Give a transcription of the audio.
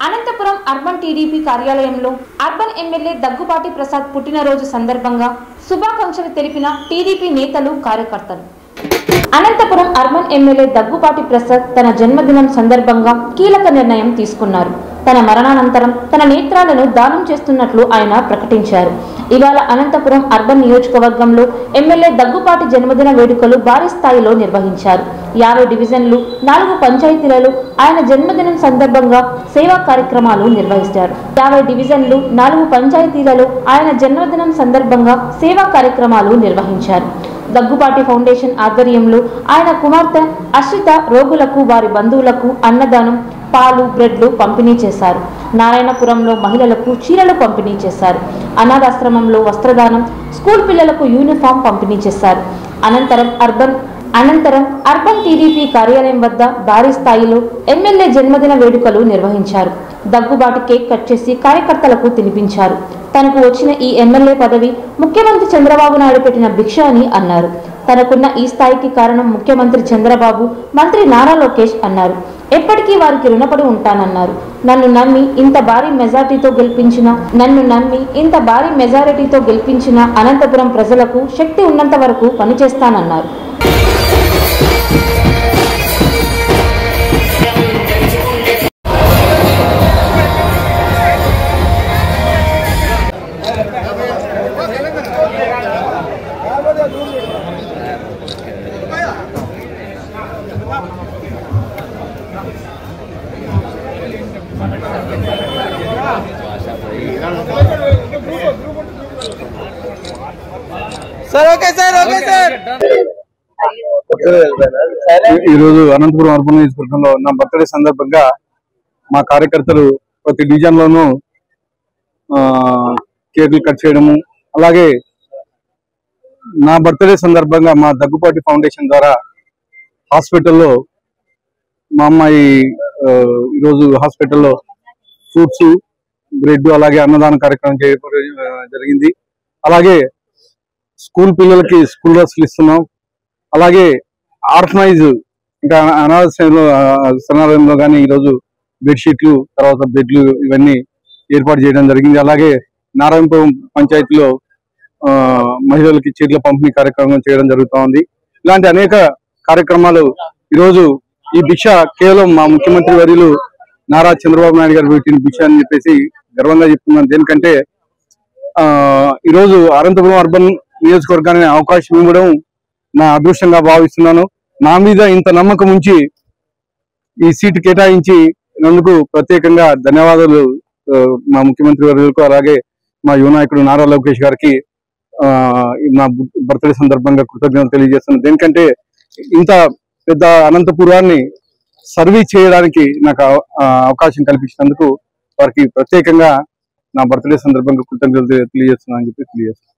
Anantapuram urban TDP కార్యాలయంలో urban MLA Daggubati Prasad పుట్టినరోజు సందర్భంగా శుభాకాంక్షలు తెలిపిన టీడీపీ నేతలు కార్యకర్తలు. అనంతపురం అర్బన్ ఎమ్మెల్యే దగ్గుబాటి ప్రసాద్ తన జన్మదినం సందర్భంగా కీలక నిర్ణయం తీసుకున్నారు. తన మరణానంతరం తన నేత్రాలను దానం చేస్తున్నట్లు ఆయన ప్రకటించారు. ఇవాళ అనంతపురం అర్బన్ నియోజకవర్గంలో ఎమ్మెల్యే దగ్గుబాటి జన్మదిన వేడుకలు భారీ స్థాయిలో నిర్వహించారు. 50 డివిజన్లు 4 పంచాయతీలలో ఆయన జన్మదినం సందర్భంగా సేవా కార్యక్రమాలు నిర్వహించారు. 50 డివిజన్లు 4 పంచాయతీలలో ఆయన జన్మదినం సందర్భంగా సేవా కార్యక్రమాలు నిర్వహించారు. దగ్గుబాటి ఫౌండేషన్ ఆధ్వర్యంలో ఆయన కుమార్తె అశ్రిత రోగులకు వారి బంధువులకు అన్నదానం, పాలు, బ్రెడ్లు పంపిణీ చేశారు. నారాయణపురంలో మహిళలకు చీరలు పంపిణీ చేశారు. అనాథాశ్రమంలో వస్త్రదానం, స్కూల్ పిల్లలకు యూనిఫామ్ పంపిణీ చేశారు. అనంతరం అర్బన్ టీడీపీ కార్యాలయం వద్ద భారీ స్థాయిలో ఎమ్మెల్యే జన్మదిన వేడుకలు నిర్వహించారు. దగ్గుబాటి కేక్ కట్ చేసి కార్యకర్తలకు తినిపించారు. తనకు వచ్చిన ఈ ఎమ్మెల్యే పదవి ముఖ్యమంత్రి చంద్రబాబు నాయుడు పెట్టిన భిక్ష అని అన్నారు. తనకున్న ఈ స్థాయికి కారణం ముఖ్యమంత్రి చంద్రబాబు, మంత్రి నారా లోకేష్ అన్నారు. ఎప్పటికీ వారికి రుణపడి ఉంటానన్నారు. నన్ను నమ్మి ఇంత భారీ మెజారిటీతో గెలిపించిన అనంతపురం ప్రజలకు శక్తి ఉన్నంత వరకు పనిచేస్తానన్నారు. ఈరోజు అనంతపురం అర్బన్ నియోజకవర్గంలో నా బర్త్డే సందర్భంగా మా కార్యకర్తలు ప్రతి డివిజన్ లోనూ కేకులు కట్ చేయడము, అలాగే నా బర్త్డే సందర్భంగా మా దగ్గుబాటి ఫౌండేషన్ ద్వారా హాస్పిటల్లో మా అమ్మాయి ఈరోజు హాస్పిటల్లో ఫ్రూట్స్, బ్రెడ్, అలాగే అన్నదాన కార్యక్రమం జరిగింది. అలాగే స్కూల్ పిల్లలకి స్కూల్ డ్రెస్లు ఇస్తున్నాం. అలాగే ఆర్ఫనైజ్ ఇంకా అనాథాశ్రమాలయంలో కానీ ఈరోజు బెడ్షీట్లు, తర్వాత బెడ్లు ఇవన్నీ ఏర్పాటు చేయడం జరిగింది. అలాగే నారాయణపురం పంచాయతీలో మహిళలకి చీరల పంపిణీ కార్యక్రమం చేయడం జరుగుతూ ఉంది. ఇలాంటి అనేక కార్యక్రమాలు ఈరోజు ఈ భిక్ష కేవలం మా ముఖ్యమంత్రి వర్యులు నారా చంద్రబాబు నాయుడు గారు పెట్టిన భిక్ష అని చెప్పేసి గర్వంగా చెప్తున్నాను. దేనికంటే ఈరోజు అనంతపురం అర్బన్ నియోజకవర్గానికి అవకాశం ఇవ్వడం నా అదృష్టంగా భావిస్తున్నాను. నా మీద ఇంత నమ్మకం ఉంచి ఈ సీటు కేటాయించినందుకు ప్రత్యేకంగా ధన్యవాదాలు మా ముఖ్యమంత్రి వర్యులకు, అలాగే మా యువ నాయకుడు నారా లోకేష్ గారికి నా బర్త్డే సందర్భంగా కృతజ్ఞతలు తెలియజేస్తున్నాను. దేనికంటే ఇంత పెద్ద అనంతపురాన్ని సర్వీస్ చేయడానికి నాకు అవకాశం కల్పించినందుకు వారికి ప్రత్యేకంగా నా బర్త్డే సందర్భంగా కృతజ్ఞతలు తెలియజేస్తున్నాను అని చెప్పి తెలియజేస్తున్నాను.